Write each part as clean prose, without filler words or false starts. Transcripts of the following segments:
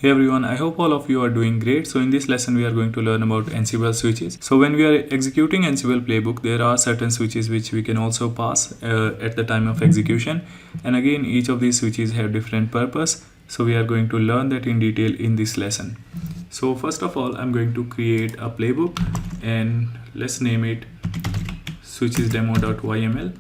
Hey everyone, I hope all of you are doing great. So in this lesson we are going to learn about Ansible switches. So when we are executing Ansible playbook, there are certain switches which we can also pass at the time of execution. And again, each of these switches have different purpose. So we are going to learn that in detail in this lesson. So first of all, I'm going to create a playbook and let's name it switches demo.yml.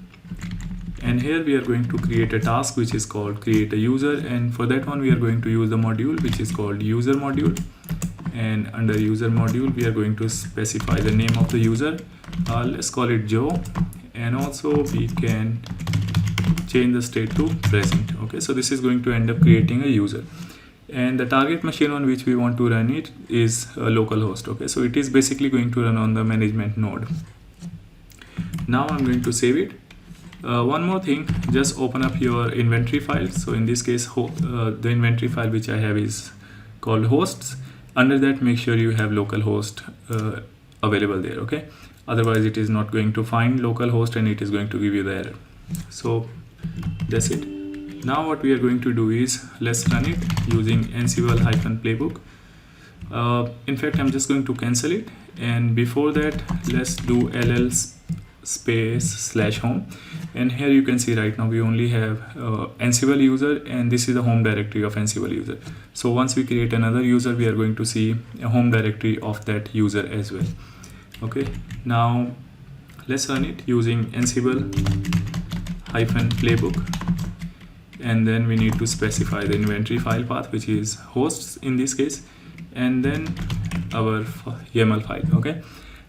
And here we are going to create a task which is called create a user, and for that one we are going to use the module which is called user module. And under user module we are going to specify the name of the user. Let's call it Joe, and also we can change the state to present. Okay, so this is going to end up creating a user, and the target machine on which we want to run it is localhost. Okay, so it is basically going to run on the management node. Now I'm going to save it. One more thing, just open up your inventory file. So in this case, the inventory file which I have is called hosts. Under that, make sure you have localhost available there. Okay, otherwise it is not going to find localhost and it is going to give you the error. So that's it. Now what we are going to do is let's run it using Ansible Playbook. In fact, I'm just going to cancel it, and before that let's do ll /home, and here you can see right now we only have Ansible user, and this is the home directory of Ansible user. So once we create another user, we are going to see a home directory of that user as well. Okay, now let's run it using Ansible Playbook, and then we need to specify the inventory file path which is hosts in this case, and then our YAML file. Okay,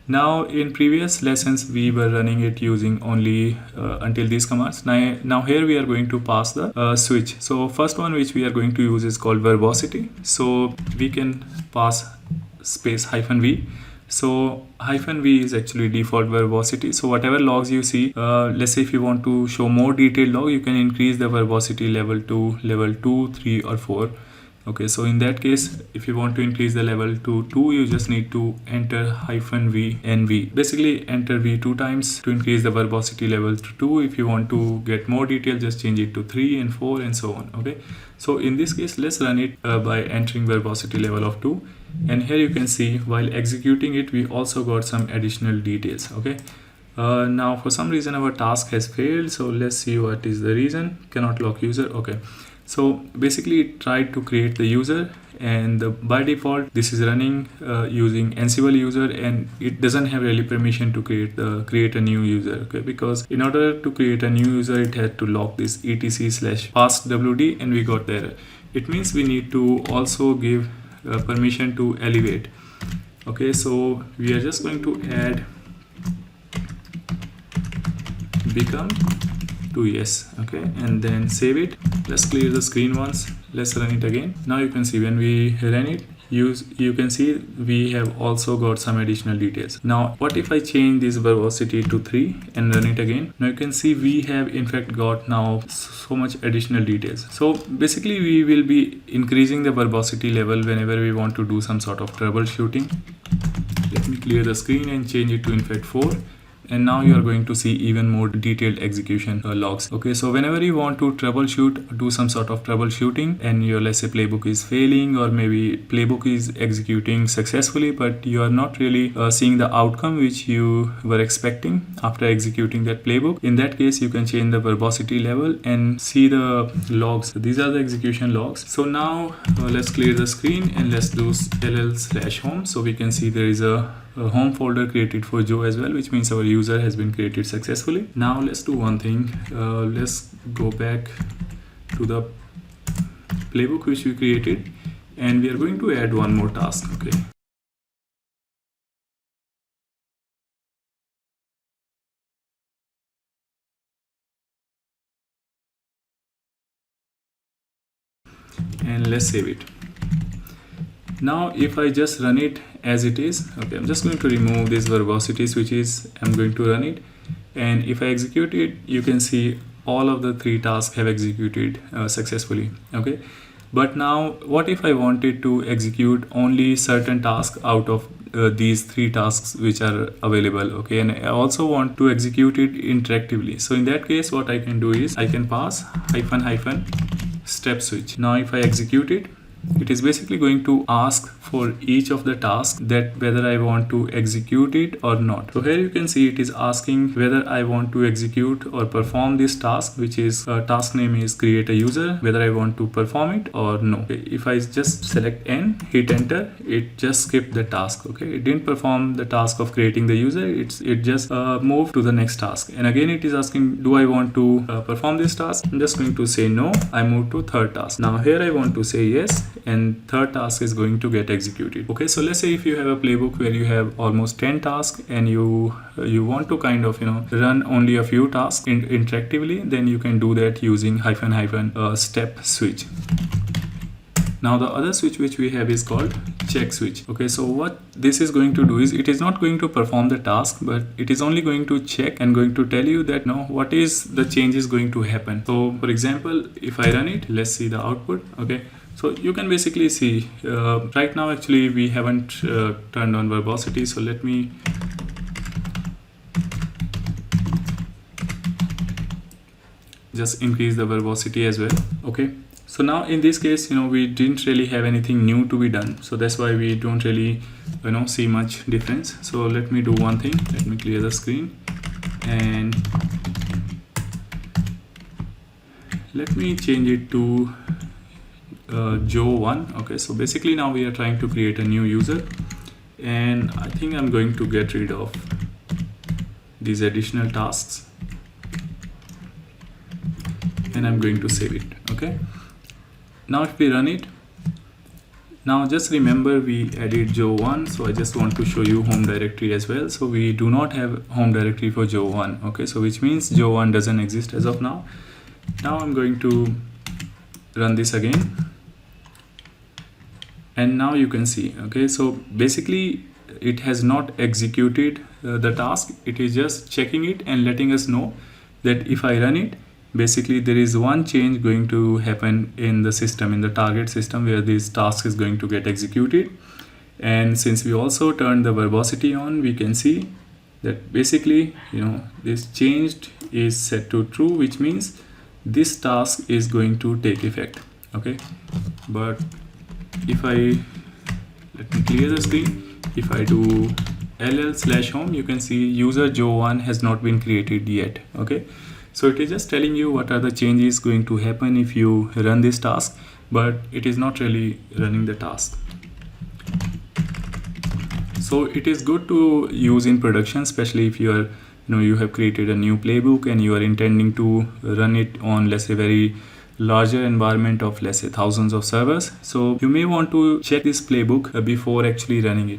now in previous lessons we were running it using only until these commands. Now here we are going to pass the switch. So first one which we are going to use is called Verbosity. So we can pass space -v. So -v is actually default verbosity. So whatever logs you see, let's say if you want to show more detailed log, you can increase the verbosity level to level 2, 3 or 4. Okay, so in that case, if you want to increase the level to 2, you just need to enter -v NV. Basically enter V 2 times to increase the verbosity level to 2. If you want to get more detail, just change it to 3 and 4 and so on. Okay, so in this case, let's run it by entering verbosity level of 2. And here you can see while executing it, we also got some additional details. Okay, now for some reason our task has failed. So let's see what is the reason. Cannot lock user. Okay, so basically it tried to create the user, and by default this is running using Ansible user, and it doesn't have really permission to create a new user. Okay, because in order to create a new user, it had to lock this etc/passwd, and we got the error. It means we need to also give permission to elevate. Okay, so we are just going to add become to yes. Okay, and then save it. Let's clear the screen once. Let's run it again. Now you can see when we run it, you can see we have also got some additional details. Now what if I change this verbosity to 3 and run it again? Now you can see we have in fact got now so much additional details. So basically we will be increasing the verbosity level whenever we want to do some sort of troubleshooting. Let me clear the screen and change it to in fact 4. And now you are going to see even more detailed execution logs. Okay, so whenever you want to troubleshoot, do some sort of troubleshooting, and your, let's say, playbook is failing, or maybe playbook is executing successfully but you are not really seeing the outcome which you were expecting after executing that playbook, in that case you can change the verbosity level and see the logs. So these are the execution logs. So now let's clear the screen and let's do ll/home. So we can see there is a home folder created for Joe as well, which means our user has been created successfully. Now let's do one thing. Let's go back to the playbook which we created, and we are going to add one more task. Okay, and let's save it. Now if I just run it as it is, okay, I'm just going to remove this verbosity switches. I'm going to run it, and if I execute it, you can see all of the 3 tasks have executed successfully. Okay, but now what if I wanted to execute only certain tasks out of these 3 tasks which are available? Okay, and I also want to execute it interactively. So in that case, what I can do is I can pass --step switch. Now if I execute it, it is basically going to ask for each of the tasks that whether I want to execute it or not. So here you can see it is asking whether I want to execute or perform this task, which is task name is create a user, whether I want to perform it or no. Okay, if I just select N, hit enter, it just skipped the task. Okay, it didn't perform the task of creating the user, it just moved to the next task. And again it is asking, do I want to perform this task? I'm just going to say no. I move to third task. Now here I want to say yes, and third task is going to get executed. Okay, so let's say if you have a playbook where you have almost 10 tasks and you want to kind of run only a few tasks interactively, then you can do that using -- step switch. Now the other switch which we have is called check switch. Okay, so what this is going to do is it is not going to perform the task, but it is only going to check and going to tell you that what is the change is going to happen. So for example, if I run it, let's see the output. Okay, so you can basically see right now actually we haven't turned on verbosity, so let me just increase the verbosity as well. Okay, so now in this case we didn't really have anything new to be done, so that's why we don't really see much difference. So let me do one thing, let me clear the screen and let me change it to Joe1. Okay, so basically now we are trying to create a new user, and I think I'm going to get rid of these additional tasks and I'm going to save it. Okay, now if we run it, now just remember we added Joe1, so I just want to show you home directory as well. So we do not have home directory for Joe1. Okay, so which means Joe1 doesn't exist as of now. Now I'm going to run this again, and now you can see, okay, so basically it has not executed the task. It is just checking it and letting us know that if I run it, basically there is one change going to happen in the system, in the target system, where this task is going to get executed. And since we also turned the verbosity on, we can see that basically this changed is set to true, which means this task is going to take effect. Okay, but if I let me clear the screen, if I do ll/home, you can see user Joe1 has not been created yet. Okay, so it is just telling you what are the changes going to happen if you run this task, but it is not really running the task. So it is good to use in production, especially if you are you have created a new playbook and you are intending to run it on, let's say, very larger environment of, let's say, thousands of servers. So you may want to check this playbook before actually running it.